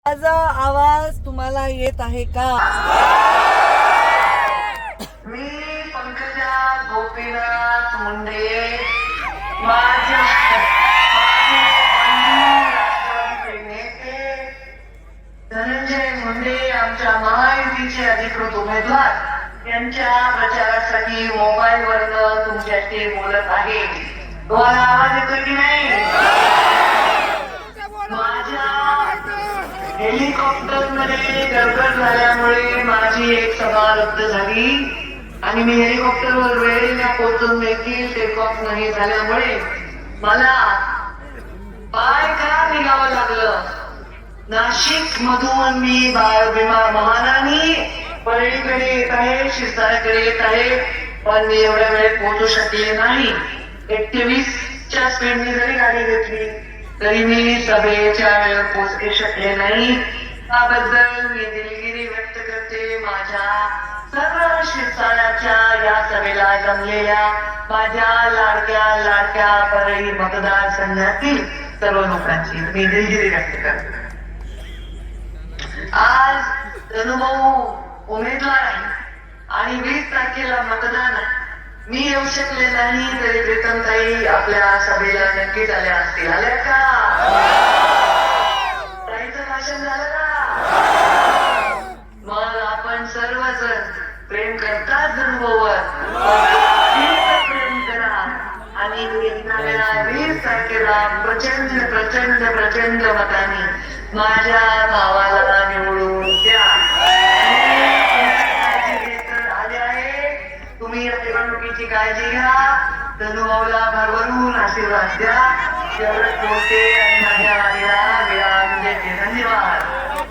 माझा आवाज तुम्हाला येत आहे का? मी पंकजा गोपीनाथ मुंडे माझे राष्ट्रवादीचे नेते धनंजय मुंडे आमच्या महायुतीचे अधिकृत उमेदवार यांच्या प्रचारासाठी मोबाईलवरनं तुमच्याशी बोलत आहे. तुम्हाला आवाज येतो की नाही? माझ्या हेलिकॉप्टर मध्ये गडबड झाल्यामुळे माझी एक सभा रद्द झाली आणि मी हेलिकॉप्टरवर वेळेला पोहोचून देखील टेक ऑफ नाही झाल्यामुळे मला पाय का निघावं लागलं. नाशिक मधून मी बाळभीमा महानानी परळीकडे येत आहे, शिरसाळ्याकडे येत आहे, पण मी एवढ्या वेळेत पोहोचू शकले नाही. 120च्या स्पीडने जरी गाडी घेतली तरी मी सभेच्या वेळेवर पोहोचू शकले नाही. त्याबद्दल मी दिलगिरी व्यक्त करते. माझ्या सर्व शिरसाळ्याच्या या सभेला जमलेल्या माझ्या लाडक्या परळी मतदारसंघातील सर्व लोकांची मी दिलगिरी व्यक्त करते. आज धनुभाऊ उमेदवार आहे आणि 20 तारखेला मतदान आहे. मी येऊ शकले नाही तरी प्रीतमताई आपल्या सभेला नक्कीच आल्या असतील. आल्या का? ताईचं भाषण झालं का? मग आपण सर्वजण प्रेम करतात धनुभाऊवर, प्रेम करा आणि येणाऱ्या 20 तारखेला प्रचंड प्रचंड प्रचंड मताने माझ्या भावाला निवडून द्या. आले आहे, तुम्ही या निवडणुकीची काळजी घ्या. धनुभाऊला भरभरून आशीर्वाद द्या. एवढंच बोलते आणि माझ्या आलेला विराम देते. धन्यवाद.